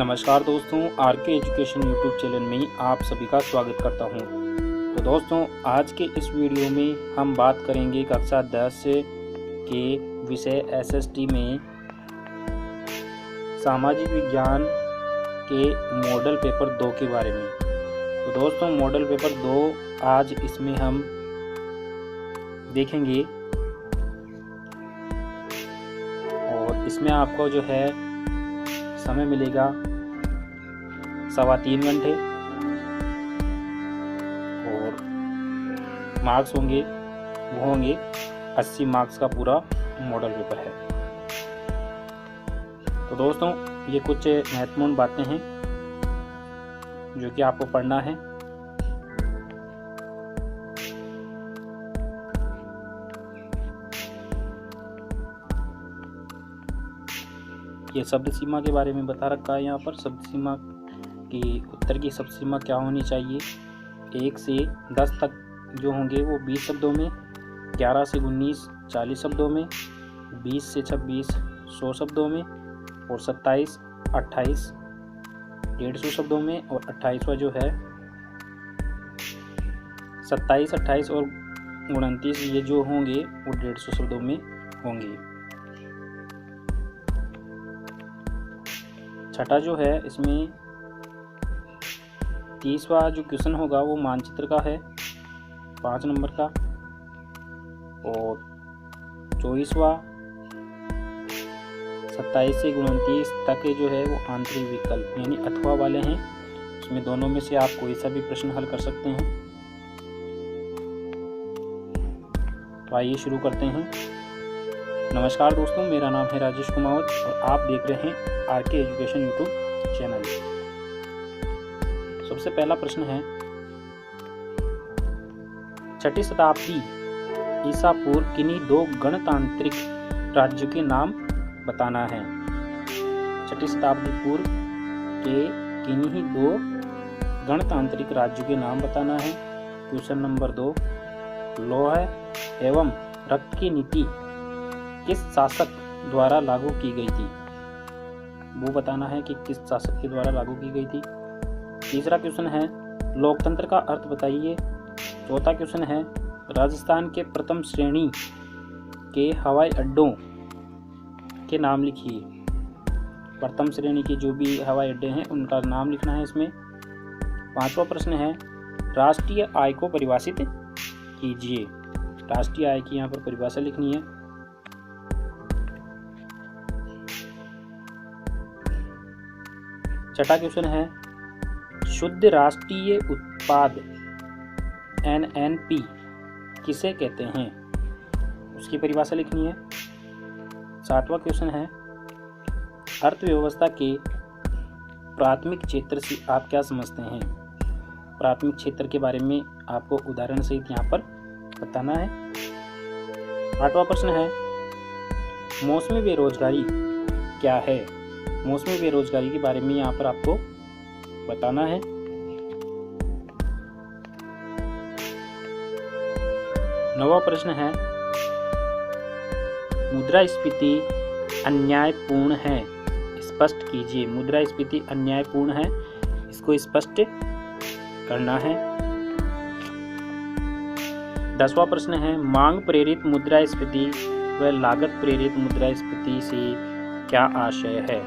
नमस्कार दोस्तों, R K education YouTube channel में आप सभी का स्वागत करता हूं। तो दोस्तों, आज के इस वीडियो में हम बात करेंगे कक्षा 10 के विषय एसएसटी में सामाजिक विज्ञान के मॉडल पेपर 2 के बारे में। तो दोस्तों, मॉडल पेपर 2 आज इसमें हम देखेंगे और इसमें आपको जो है समय मिलेगा 3.25 घंटे और मार्क्स होंगे 80 मार्क्स का पूरा मॉडल पेपर है। तो दोस्तों, ये कुछ महत्वपूर्ण बातें हैं जो कि आपको पढ़ना है। ये शब्द सीमा के बारे में बता रखा है। यहाँ पर शब्द सीमा की उत्तर की शब्द सीमा क्या होनी चाहिए। 1 से 10 तक जो होंगे वो 20 शब्दों में, 11 से 19 40 शब्दों में, 20 से 26 100 शब्दों में और 27 28 150 शब्दों में और 28वां जो है 27 28 और 29 ये जो होंगे वो 150 शब्दों में होंगे। छठा जो है इसमें 30वां जो क्वेश्चन होगा वो मानचित्र का है 5 नंबर का और 24वां 27 से 29 तक जो है वो आंतरिक विकल्प यानी अथवा वाले हैं। इसमें दोनों में से आप कोई सा भी प्रश्न हल कर सकते हैं। तो आइए शुरू करते हैं। नमस्कार दोस्तों, मेरा नाम है राजेश कुमार और आप देख रहे हैं आरके एजुकेशन यूट्यूब चैनल। सबसे पहला प्रश्न है, 6ठी शताब्दी ईसा पूर्व किन्हीं 2 गणतांत्रिक राज्यों के नाम बताना है। 6ठी शताब्दी पूर्व के किन्हीं 2 गणतांत्रिक राज्यों के नाम बताना है। क्वेश्चन नंबर 2, लौह एवं रक्त की नीति किस शासक द्वारा लागू की गई थी। वो बताना है कि किस शासक के द्वारा लागू की गई थी। तीसरा क्वेश्चन है, लोकतंत्र का अर्थ बताइए। चौथा क्वेश्चन है, राजस्थान के प्रथम श्रेणी के हवाई अड्डों के नाम लिखिए। प्रथम श्रेणी के जो भी हवाई अड्डे हैं उनका नाम लिखना है इसमें। 5वां प्रश्न है, राष्ट्रीय आय को परिभाषित कीजिए। राष्ट्रीय आय की यहाँ पर परिभाषा लिखनी है। 6ठा क्वेश्चन है, शुद्ध राष्ट्रीय उत्पाद NNP किसे कहते हैं, उसकी परिभाषा लिखनी है। 7वां क्वेश्चन है, अर्थव्यवस्था के प्राथमिक क्षेत्र से आप क्या समझते हैं। प्राथमिक क्षेत्र के बारे में आपको उदाहरण सहित यहाँ पर बताना है। 8वां प्रश्न है, मौसमी बेरोजगारी क्या है। मौसमी बेरोजगारी के बारे में यहाँ पर आपको बताना है। 9वां प्रश्न है, मुद्रास्फीति अन्यायपूर्ण है, स्पष्ट कीजिए। मुद्रास्फीति अन्यायपूर्ण है, इसको स्पष्ट करना है। 10वां प्रश्न है, मांग प्रेरित मुद्रास्फीति व लागत प्रेरित मुद्रास्फीति से क्या आशय है।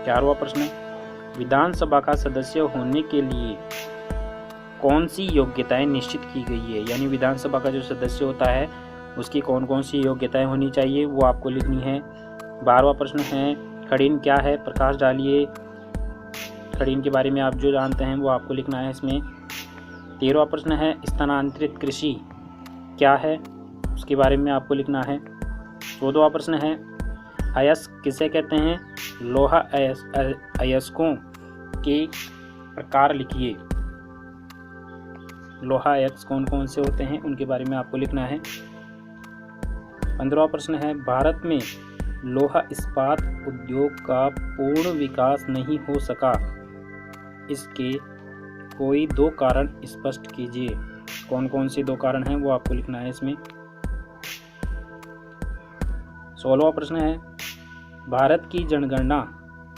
11वां प्रश्न, विधानसभा का सदस्य होने के लिए कौन सी योग्यताएं निश्चित की गई है। यानी विधानसभा का जो सदस्य होता है उसकी कौन कौन सी योग्यताएं होनी चाहिए वो आपको लिखनी है। 12वां प्रश्न है, खड़ीन क्या है, प्रकाश डालिए। खड़ीन के बारे में आप जो जानते हैं वो आपको लिखना है इसमें। 13वां प्रश्न है, स्थानांतरित कृषि क्या है, उसके बारे में आपको लिखना है। 14वां प्रश्न है, अयस्क किसे कहते हैं। लोहा अयस्कों के प्रकार लिखिए। लोहा अयस्क कौन कौन से होते हैं उनके बारे में आपको लिखना है। 15वां प्रश्न है, भारत में लोहा इस्पात उद्योग का पूर्ण विकास नहीं हो सका, इसके कोई 2 कारण स्पष्ट कीजिए। कौन कौन से 2 कारण हैं वो आपको लिखना है इसमें। 16वां प्रश्न है, भारत की जनगणना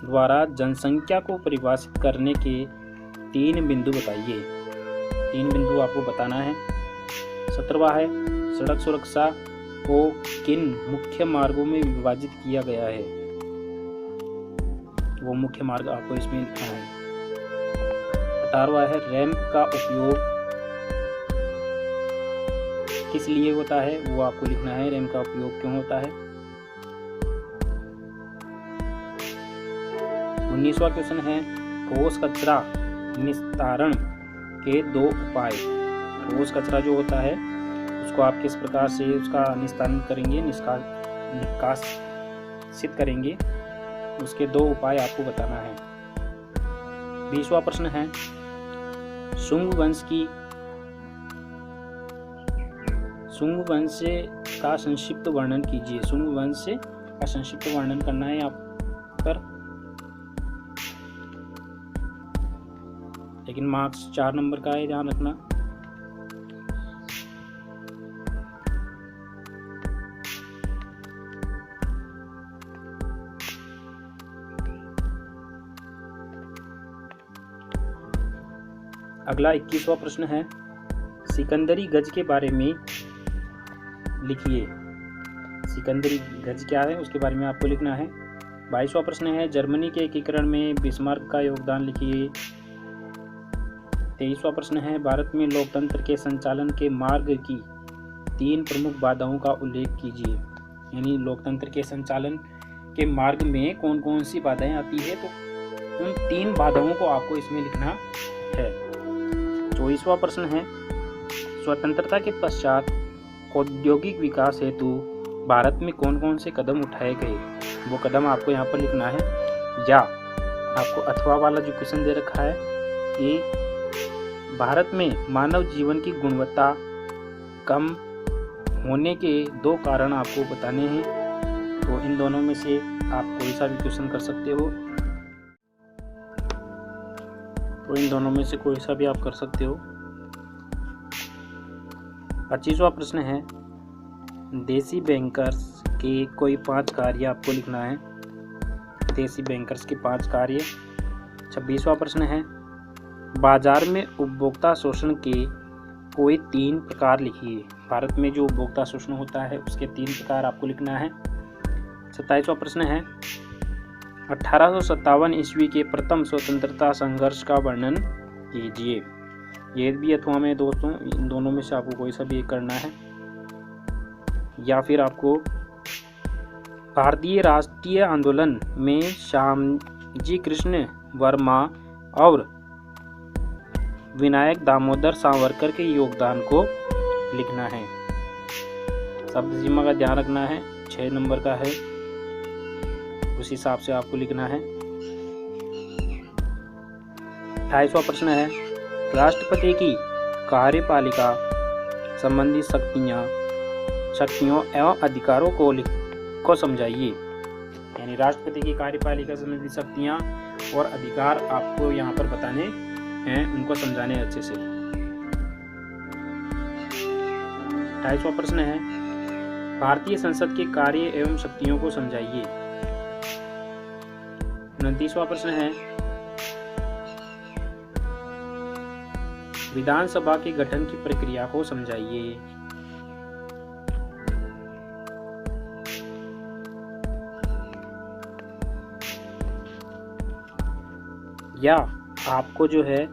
द्वारा जनसंख्या को परिभाषित करने के 3 बिंदु बताइए। 3 बिंदु आपको बताना है। 17वां है, सड़क सुरक्षा को किन मुख्य मार्गों में विभाजित किया गया है। वो मुख्य मार्ग आपको इसमें लिखना है। 18वां है, रैंप का उपयोग किस लिए होता है, वो आपको लिखना है। रैंप का उपयोग क्यों होता है। 19वां क्वेश्चन है, ठोस कचरा निस्तारण के 2 उपाय। ठोस कचरा जो होता है उसको आप किस प्रकार से उसका निस्तारण करेंगे, निष्कासित करेंगे, उसके 2 उपाय आपको बताना है। 20वां प्रश्न है, शुंग वंश का संक्षिप्त वर्णन कीजिए। शुंग वंश का संक्षिप्त वर्णन करना है यहाँ पर, लेकिन मार्क्स 4 नंबर का है, ध्यान रखना। अगला 21वां प्रश्न है, सिकंदरी गज के बारे में लिखिए। सिकंदरी गज क्या है उसके बारे में आपको लिखना है। 22वां प्रश्न है, जर्मनी के एकीकरण में बिस्मार्क का योगदान लिखिए। 23वां प्रश्न है, भारत में लोकतंत्र के संचालन के मार्ग की 3 प्रमुख बाधाओं का उल्लेख कीजिए। यानी लोकतंत्र के संचालन के मार्ग में कौन कौन सी बाधाएं आती है, तो उन 3 बाधाओं को आपको इसमें लिखना है। 24वां प्रश्न है, स्वतंत्रता के पश्चात औद्योगिक विकास हेतु भारत में कौन कौन से कदम उठाए गए, वो कदम आपको यहाँ पर लिखना है। या आपको अथवा वाला जो क्वेश्चन दे रखा है, ये भारत में मानव जीवन की गुणवत्ता कम होने के 2 कारण आपको बताने हैं। तो इन दोनों में से आप कोई सा भी क्वेश्चन कर सकते हो। आप कर सकते हो। 25वां प्रश्न है, देसी बैंकर्स के कोई 5 कार्य आपको लिखना है। देसी बैंकर्स के 5 कार्य। 26वां प्रश्न है, बाजार में उपभोक्ता शोषण के कोई 3 प्रकार लिखिए। भारत में जो उपभोक्ता शोषण होता है उसके 3 प्रकार आपको लिखना है। 27वां प्रश्न है, 1857 ईस्वी के प्रथम स्वतंत्रता संघर्ष का वर्णन कीजिए। ये भी अथवा में दोस्तों, इन दोनों में से आपको कोई सा भी एक करना है। या फिर आपको भारतीय राष्ट्रीय आंदोलन में श्यामजी कृष्ण वर्मा और विनायक दामोदर सावरकर के योगदान को लिखना है। शब्द सीमा का ध्यान रखना है, 6 नंबर का है, उस हिसाब से आपको लिखना है। 28वां प्रश्न है, राष्ट्रपति की कार्यपालिका संबंधी शक्तियों एवं अधिकारों को समझाइए। यानी राष्ट्रपति की कार्यपालिका संबंधी शक्तियां और अधिकार आपको यहाँ पर बताने हैं, उनको समझाने अच्छे से। 28वां प्रश्न है, भारतीय संसद के कार्य एवं शक्तियों को समझाइए। 29वां प्रश्न है, विधानसभा के गठन की प्रक्रिया को समझाइए। या आपको जो है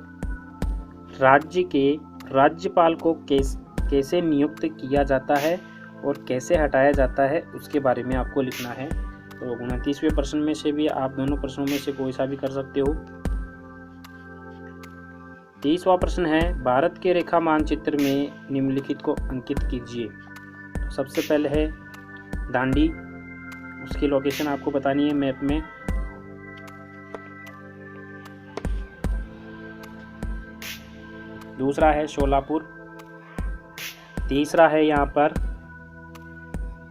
राज्य के राज्यपाल को कैसे नियुक्त किया जाता है और कैसे हटाया जाता है उसके बारे में आपको लिखना है। तो 29वें प्रश्न में से भी आप दोनों प्रश्नों में से कोई सा भी कर सकते हो। 30वां प्रश्न है, भारत के रेखा मानचित्र में निम्नलिखित को अंकित कीजिए। तो सबसे पहले है दांडी, उसकी लोकेशन आपको बतानी है मैप में। दूसरा है शोलापुर। तीसरा है यहाँ पर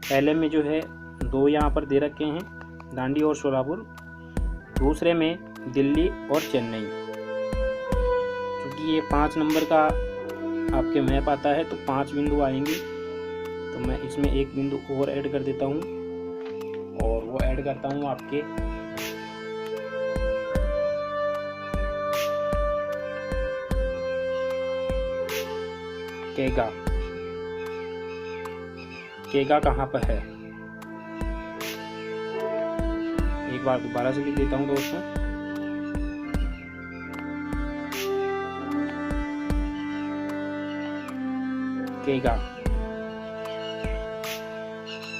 पहले में जो है 2 यहाँ पर दे रखे हैं, दांडी और शोलापुर। दूसरे में दिल्ली और चेन्नई। क्योंकि ये 5 नंबर का आपके मैप आता है तो 5 बिंदु आएंगे, तो मैं इसमें एक बिंदु और ऐड कर देता हूँ और वो ऐड करता हूँ आपके केगा, केगा कहाँ पर है? एक बार दोबारा से लिख देता हूँ दोस्तों। केगा।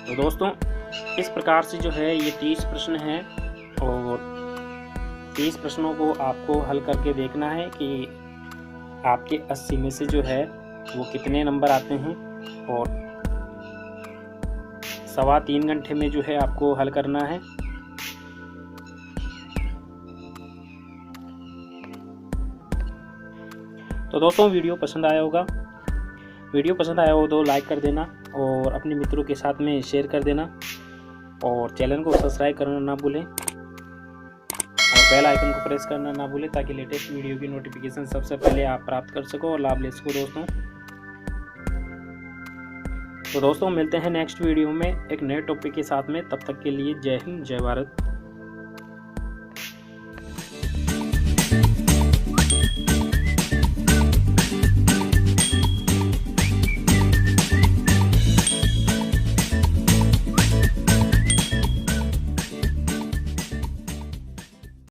तो दोस्तों इस प्रकार से जो है ये 30 प्रश्न हैं और 30 प्रश्नों को आपको हल करके देखना है कि आपके 80 में से जो है वो कितने नंबर आते हैं, और 3.25 घंटे में जो है आपको हल करना है। तो दोस्तों वीडियो पसंद आया होगा, वीडियो पसंद आया हो तो लाइक कर देना और अपने मित्रों के साथ में शेयर कर देना, और चैनल को सब्सक्राइब करना ना भूलें और बेल आइकन को प्रेस करना ना भूलें ताकि लेटेस्ट वीडियो की नोटिफिकेशन सबसे पहले आप प्राप्त कर सको और लाभ ले सको दोस्तों। तो दोस्तों मिलते हैं नेक्स्ट वीडियो में एक नए टॉपिक के साथ में। तब तक के लिए जय हिंद, जय भारत।